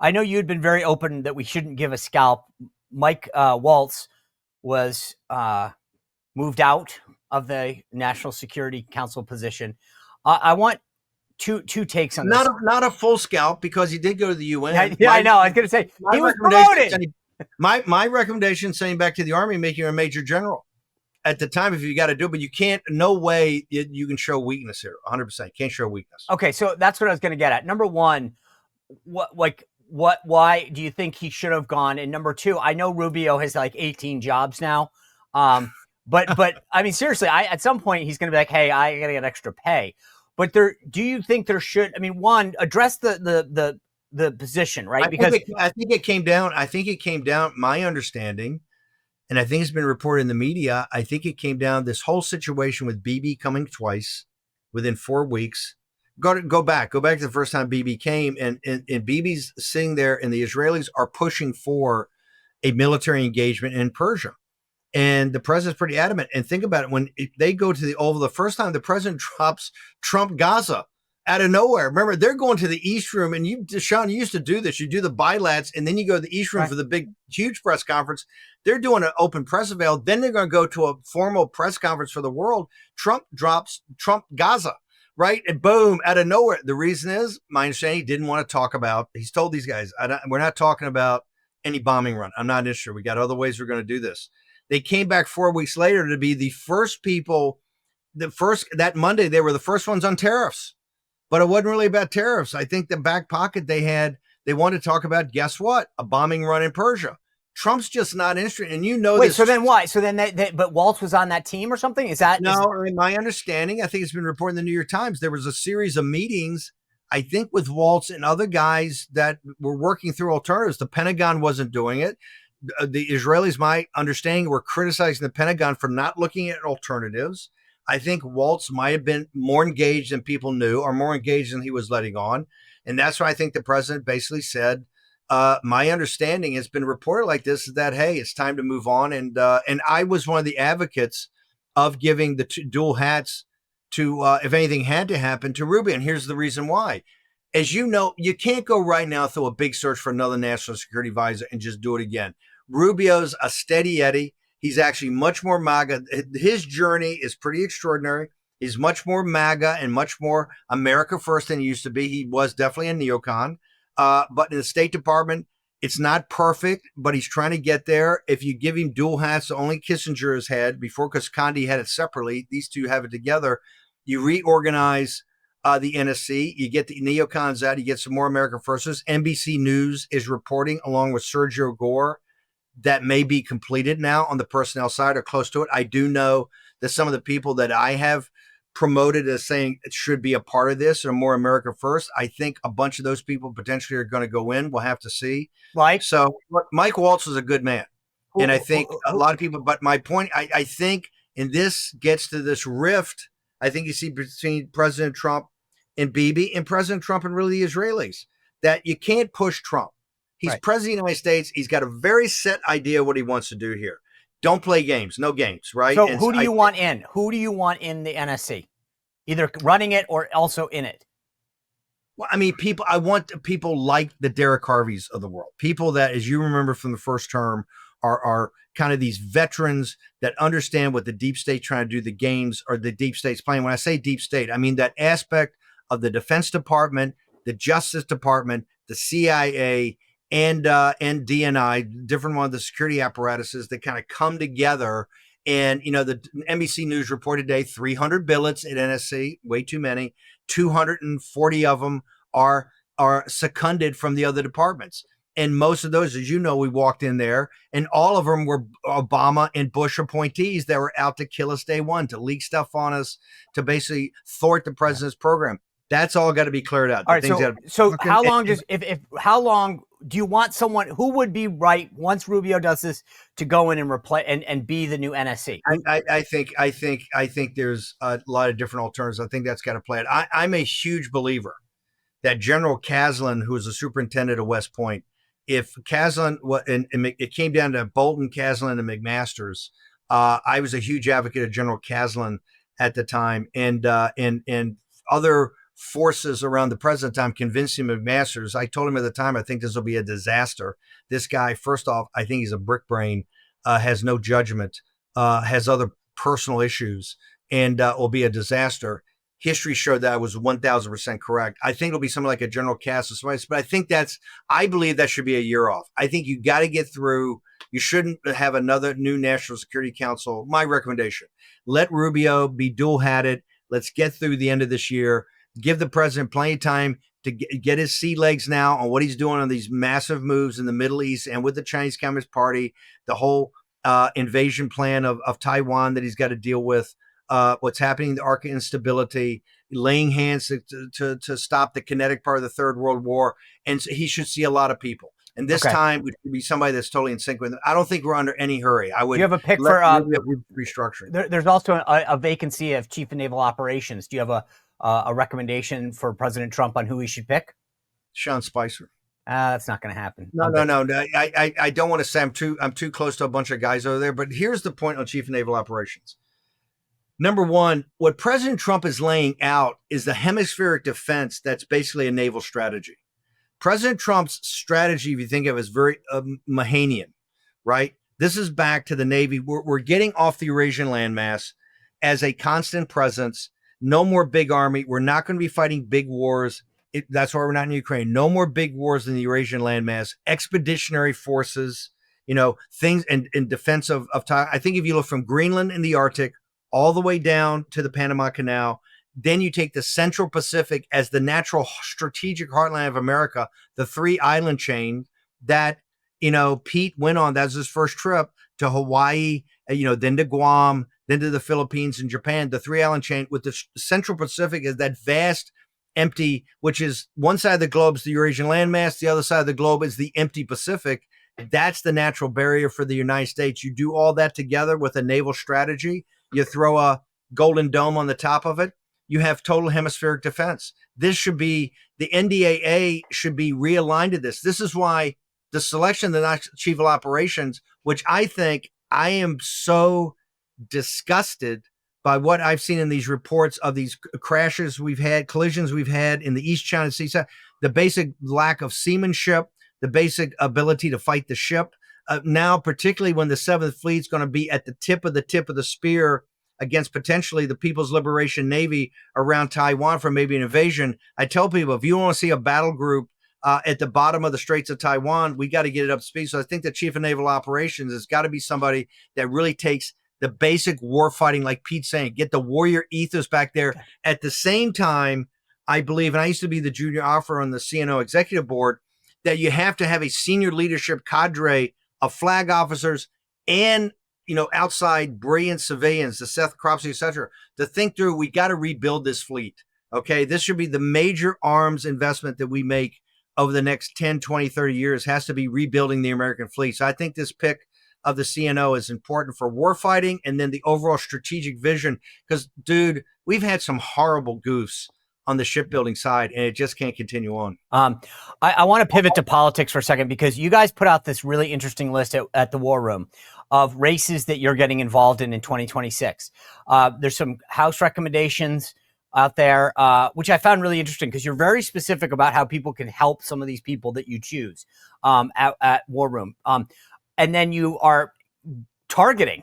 I know you'd been very open that we shouldn't give a scalp. Mike Waltz was moved out of the National Security Council position. I want two takes on this. Not a full scalp, because he did go to the UN. Yeah, I know. I was going to say he was promoted. My recommendation is sending back to the Army, making him a major general at the time if you got to do it. But you can't. No way you can show weakness here. 100% can't show weakness. Okay, so that's what I was going to get at. Number one, why do you think he should have gone? And number two, I know Rubio has like 18 jobs now. But I mean, seriously, at some point he's going to be like, hey, I got to get extra pay. But do you think there should, I mean, one, address the position, right? I think it came down, my understanding, and I think it's been reported in the media, I think it came down this whole situation with Bibi coming twice within 4 weeks. Go back to the first time Bibi came, and Bibi's sitting there, and the Israelis are pushing for a military engagement in Persia. And the president's pretty adamant. And think about it, when they go to the Oval, the first time the president drops Trump Gaza out of nowhere. Remember, they're going to the East Room, and Sean, you used to do this. You do the bilats, and then you go to the East Room for the big, huge press conference. They're doing an open press avail. Then they're going to go to a formal press conference for the world. Trump drops Trump Gaza, right? And boom, out of nowhere. The reason is, my understanding, he didn't want to talk about, he's told these guys, we're not talking about any bombing run. I'm not interested. We got other ways we're going to do this. They came back 4 weeks later to be the first people, that Monday, they were the first ones on tariffs. But it wasn't really about tariffs. I think the back pocket they wanted to talk about, guess what? A bombing run in Persia. Trump's just not interested. And Wait, so then why? So then but Waltz was on that team or something? My understanding, I think it's been reported in the New York Times, there was a series of meetings, I think, with Waltz and other guys that were working through alternatives. The Pentagon wasn't doing it. The Israelis, my understanding, were criticizing the Pentagon for not looking at alternatives. I think Waltz might have been more engaged than people knew, or more engaged than he was letting on. And that's why I think the president basically said, my understanding has been reported like this, is that, hey, it's time to move on. And I was one of the advocates of giving the dual hats to, if anything had to happen, to Rubio. And here's the reason why. As you know, you can't go right now through a big search for another national security advisor and just do it again. Rubio's a steady Eddie. He's actually much more MAGA. His journey is pretty extraordinary. He's much more MAGA and much more America first than he used to be. He was definitely a neocon. But in the State Department, it's not perfect, but he's trying to get there. If you give him dual hats, only Kissinger has had before, because Condi had it separately. These two have it together. You reorganize the NSC, you get the neocons out, you get some more America firsters. NBC News is reporting, along with Sergio Gore, that may be completed now on the personnel side or close to it. I do know that some of the people that I have promoted as saying it should be a part of this or more America first, I think a bunch of those people potentially are going to go in. We'll have to see. Right. So Mike Waltz is a good man. And I think a lot of people, but my point, I think, and this gets to this rift, I think you see between President Trump and Bibi, and President Trump and really the Israelis, that you can't push Trump. He's president of the United States. He's got a very set idea of what he wants to do here. Don't play games, no games, right? So who do you want in? Who do you want in the NSC? Either running it or also in it? Well, I mean, I want people like the Derek Harveys of the world. People that, as you remember from the first term, are kind of these veterans that understand what the deep state trying to do, the games, or the deep state's playing. When I say deep state, I mean that aspect of the Defense Department, the Justice Department, the CIA, and DNI, different one of the security apparatuses that kind of come together. And, the NBC News reported today, 300 billets at NSC, way too many. 240 of them are seconded from the other departments. And most of those, as you know, we walked in there and all of them were Obama and Bush appointees that were out to kill us day one, to leak stuff on us, to basically thwart the president's program. That's all got to be cleared out. All right. So how long how long do you want someone who would be right once Rubio does this to go in and replace and be the new NSC? I think there's a lot of different alternatives. I think that's got to play it. I'm a huge believer that General Caslin, who was the superintendent of West Point, if Caslin, and it came down to Bolton, Caslin, and McMaster's, I was a huge advocate of General Caslin at the time, and other forces around the president time, convincing him of masters. I told him at the time, I think this will be a disaster. This guy, first off, I think he's a brick brain, has no judgment, has other personal issues, and will be a disaster. History showed that I was 1,000% correct. I think it'll be something like a General Cass or somebody, but I believe that should be a year off. I think you got to get through. You shouldn't have another new National Security Council. My recommendation, let Rubio be dual-hatted. Let's get through the end of this year. Give the president plenty of time to get his sea legs now on what he's doing on these massive moves in the Middle East and with the Chinese Communist Party, the whole invasion plan of Taiwan that he's got to deal with, what's happening in the Arctic instability, laying hands to stop the kinetic part of the Third World War. And so he should see a lot of people. And this time would be somebody that's totally in sync with him. I don't think we're under any hurry. I would. Do you have a pick for restructuring? There's also a vacancy of Chief of Naval Operations. Do you have a recommendation for President Trump on who he should pick? Sean Spicer. That's not going to happen. No. I don't want to say I'm too close to a bunch of guys over there. But here's the point on Chief of Naval Operations. Number one, what President Trump is laying out is the hemispheric defense that's basically a naval strategy. President Trump's strategy, if you think of it, is very Mahanian, right? This is back to the Navy. We're getting off the Eurasian landmass as a constant presence. No more big army. We're not going to be fighting big wars. That's why we're not in Ukraine. No more big wars in the Eurasian landmass. Expeditionary forces, things in defense of Taiwan. I think if you look from Greenland and the Arctic all the way down to the Panama Canal, then you take the Central Pacific as the natural strategic heartland of America, the 3 island chain that, Pete went on. That was his first trip to Hawaii, then to Guam, then to the Philippines and Japan, the 3 island chain with the Central Pacific as that vast empty, which is one side of the globe is the Eurasian landmass. The other side of the globe is the empty Pacific. That's the natural barrier for the United States. You do all that together with a naval strategy. You throw a Golden Dome on the top of it. You have total hemispheric defense. This should be, the NDAA should be realigned to this. This is why the selection of the next Chief of Operations, which I think I am so disgusted by what I've seen in these reports of these crashes we've had, collisions we've had in the East China Sea, the basic lack of seamanship, the basic ability to fight the ship. Now, particularly when the 7th Fleet's going to be at the tip of the spear against potentially the People's Liberation Navy around Taiwan for maybe an invasion. I tell people, if you want to see a battle group at the bottom of the Straits of Taiwan, we got to get it up to speed. So I think the Chief of Naval Operations has got to be somebody that really takes the basic war fighting, like Pete's saying, get the warrior ethos back there. At the same time, I believe, and I used to be the junior officer on the CNO executive board, that you have to have a senior leadership cadre of flag officers and outside brilliant civilians, the Seth Cropsey, et cetera, to think through, we got to rebuild this fleet. Okay. This should be the major arms investment that we make over the next 10, 20, 30 years, has to be rebuilding the American fleet. So I think this pick of the CNO is important for warfighting and then the overall strategic vision. Because, dude, we've had some horrible goofs on the shipbuilding side, and it just can't continue on. I want to pivot to politics for a second, because you guys put out this really interesting list at the War Room of races that you're getting involved in 2026. There's some House recommendations out there, which I found really interesting, because you're very specific about how people can help some of these people that you choose at War Room. And then you are targeting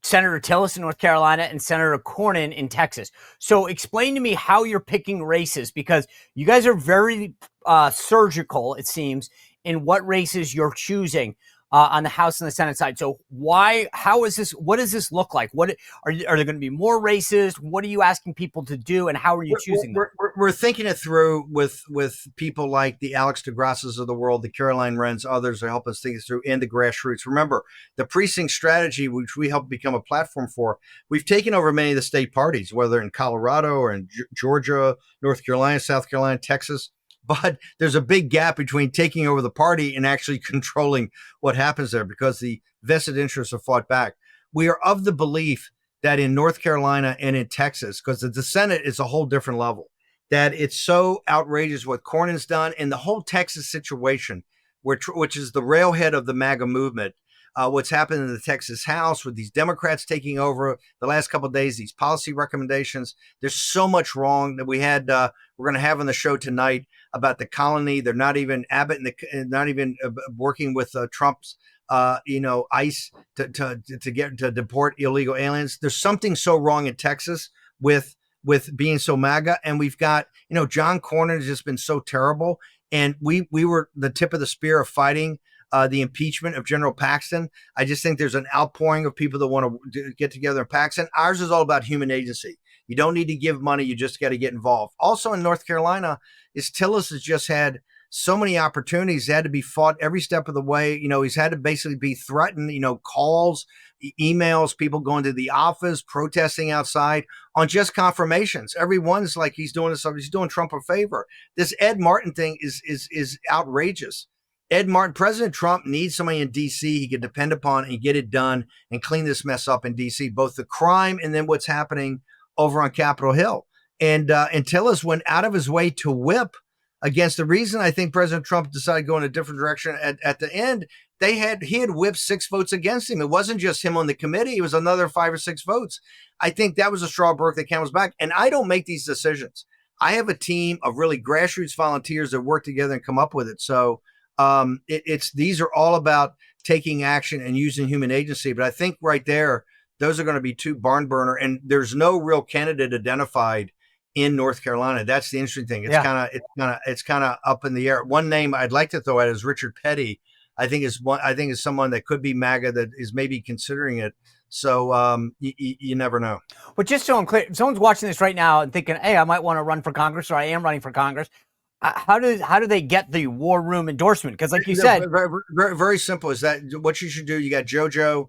Senator Tillis in North Carolina and Senator Cornyn in Texas. So explain to me how you're picking races, because you guys are very surgical, it seems, in what races you're choosing on the House and the Senate side. So what does this look like? What are there going to be more races? What are you asking people to do, and how are you choosing them? We're thinking it through with people like the Alex DeGrasses of the world, the Caroline Wrens, others to help us think it through, and the grassroots. Remember, the precinct strategy, which we helped become a platform for, we've taken over many of the state parties, whether in Colorado or in Georgia, North Carolina, South Carolina, Texas. But there's a big gap between taking over the party and actually controlling what happens there, because the vested interests are fought back. We are of the belief that in North Carolina and in Texas, because the Senate is a whole different level, that it's so outrageous what Cornyn's done, and the whole Texas situation, which is the railhead of the MAGA movement. what's happened in the Texas House with these Democrats taking over the last couple of days, these policy recommendations. There's so much wrong that we're going to have on the show tonight about the colony. They're not even Abbott and not even working with Trump's ICE to deport illegal aliens. There's something so wrong in Texas with being so MAGA, and we've got John Cornyn has just been so terrible, and we were the tip of the spear of fighting the impeachment of General Paxton. I just think there's an outpouring of people that want to get together in Paxton. Ours is all about human agency. You don't need to give money. You just got to get involved. Also in North Carolina, Tillis has just had so many opportunities. He had to be fought every step of the way. He's had to basically be threatened, calls, emails, people going to the office, protesting outside on just confirmations. Everyone's like, he's doing Trump a favor. This Ed Martin thing is outrageous. Ed Martin, President Trump needs somebody in D.C. he can depend upon and get it done and clean this mess up in D.C., both the crime and then what's happening over on Capitol Hill. And Tillis went out of his way to whip against the reason I think President Trump decided to go in a different direction at the end. He had whipped 6 votes against him. It wasn't just him on the committee. It was another 5 or 6 votes. I think that was a straw broke the camel's back. And I don't make these decisions. I have a team of really grassroots volunteers that work together and come up with it. So these are all about taking action and using human agency. But I think right there, those are going to be 2 barn burner, and there's no real candidate identified in North Carolina. That's the interesting thing. It's kind of up in the air. One name I'd like to throw out is Richard Petty. I think is someone that could be MAGA that is maybe considering it. So you never know. But just so I'm clear, if someone's watching this right now and thinking, hey, I might want to run for Congress, or I am running for Congress, how do they get the war room endorsement? Because like you said, very, very simple. Is that what you should do? You got JoJo,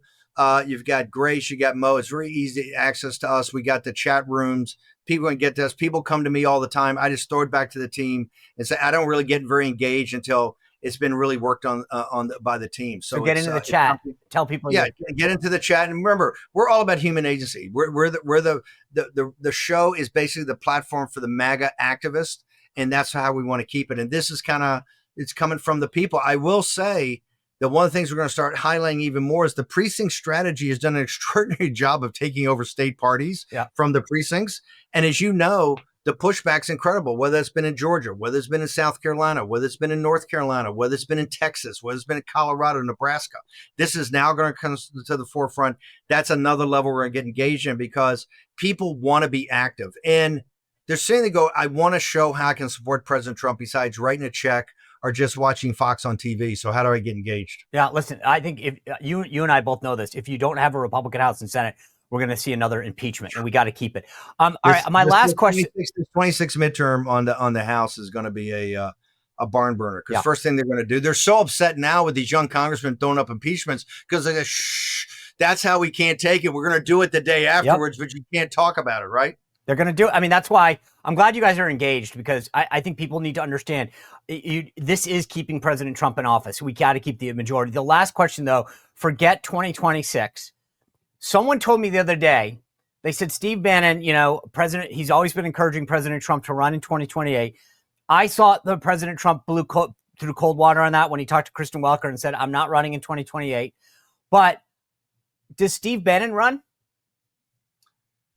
you've got Grace, you got Mo. It's very easy access to us. We got the chat rooms. People can get this. People come to me all the time. I just throw it back to the team and say I don't really get very engaged until it's been really worked on by the team. So get into the chat. Tell people. Yeah, get into the chat. And remember, we're all about human agency. The show is basically the platform for the MAGA activist. And that's how we want to keep it. And this is it's coming from the people. I will say that one of the things we're going to start highlighting even more is the precinct strategy has done an extraordinary job of taking over state parties from the precincts. And as you know, the pushback's incredible, whether it's been in Georgia, whether it's been in South Carolina, whether it's been in North Carolina, whether it's been in Texas, whether it's been in Colorado, Nebraska. This is now going to come to the forefront. That's another level we're going to get engaged in because people want to be active. And they're saying they go, I want to show how I can support President Trump besides writing a check or just watching Fox on TV. So how do I get engaged? Yeah, listen, I think if you and I both know this, if you don't have a Republican House and Senate, we're going to see another impeachment, and we got to keep it. All right, my last question: 26 midterm on the House is going to be a barn burner because first thing they're going to do, they're so upset now with these young congressmen throwing up impeachments because they go, shh, that's how we can't take it. We're going to do it the day afterwards, but you can't talk about it, right? They're going to do it. I mean, that's why I'm glad you guys are engaged because I think people need to understand this is keeping President Trump in office. We got to keep the majority. The last question, though, forget 2026. Someone told me the other day, they said, Steve Bannon, he's always been encouraging President Trump to run in 2028. I saw the President Trump blew through cold water on that when he talked to Kristen Welker and said, I'm not running in 2028. But does Steve Bannon run?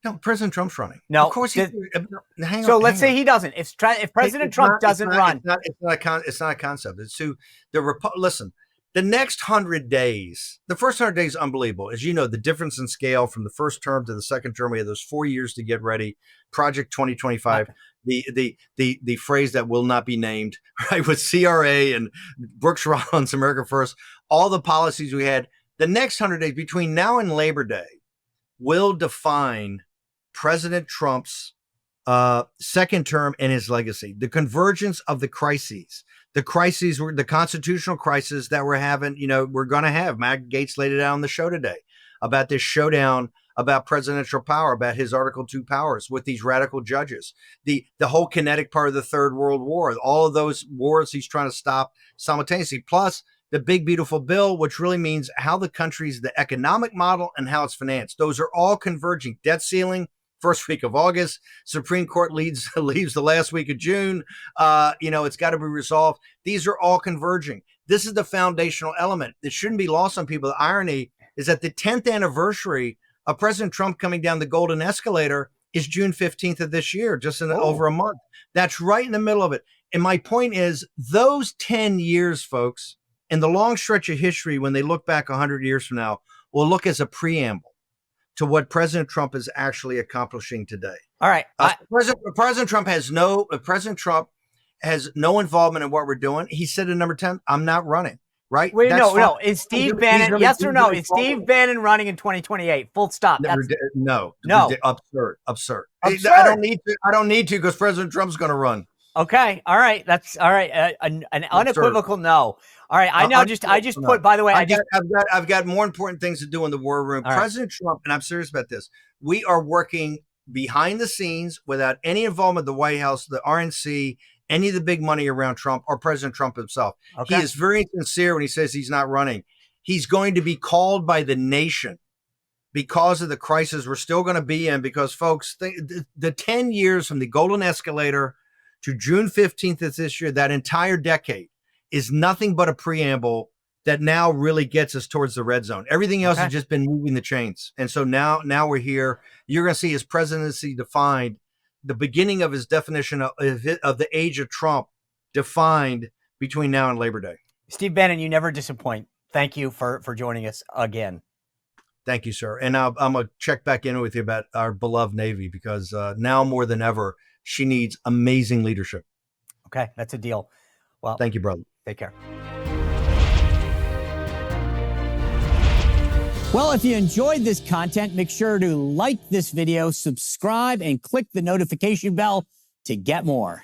No, President Trump's running. No, of course. Let's say he doesn't. If President Trump doesn't run, it's not a concept. It's to listen. The next 100 days, the first 100 days, unbelievable. As you know, the difference in scale from the first term to the second term, we had those 4 years to get ready. Project 2025. The phrase that will not be named, right? With CRA and Brooks Rollins, America First, all the policies we had. The next 100 days between now and Labor Day will define President Trump's second term and his legacy. The convergence of the crises. The crises were the constitutional crisis that we're having, we're going to have. Matt Gaetz laid it out on the show today about this showdown about presidential power, about his Article 2 powers with these radical judges, the whole kinetic part of the Third World War, all of those wars he's trying to stop simultaneously, plus the big, beautiful bill, which really means how the country's the economic model and how it's financed. Those are all converging. Debt ceiling, first week of August. Supreme Court leaves the last week of June. It's got to be resolved. These are all converging. This is the foundational element. It shouldn't be lost on people. The irony is that the 10th anniversary of President Trump coming down the golden escalator is June 15th of this year, just in over a month. That's right in the middle of it. And my point is, those 10 years, folks, in the long stretch of history, when they look back 100 years from now, will look as a preamble to what President Trump is actually accomplishing today. All right. President Trump has no involvement in what we're doing. He said in number 10, I'm not running. Right? Wait, no. Is Steve Bannon, yes or no? Is Steve Bannon running in 2028? Full stop. No. Absurd. I don't need to because President Trump's going to run. Okay. All right. That's all right. An unequivocal no. All right. I just put, by the way, I've got more important things to do in the war room. All President Trump, and I'm serious about this, we are working behind the scenes without any involvement of the White House, the RNC, any of the big money around Trump or President Trump himself. Okay. He is very sincere when he says he's not running. He's going to be called by the nation because of the crisis we're still going to be in, because, folks, the 10 years from the golden escalator to June 15th of this year, that entire decade is nothing but a preamble that now really gets us towards the red zone. Everything else has just been moving the chains. And so now we're here. You're going to see his presidency defined, the beginning of his definition of the age of Trump defined between now and Labor Day. Steve Bannon, you never disappoint. Thank you for joining us again. Thank you, sir. And I'm going to check back in with you about our beloved Navy, because now more than ever, she needs amazing leadership. Okay, that's a deal. Well, thank you, brother. Take care. Well, if you enjoyed this content, make sure to like this video, subscribe, and click the notification bell to get more.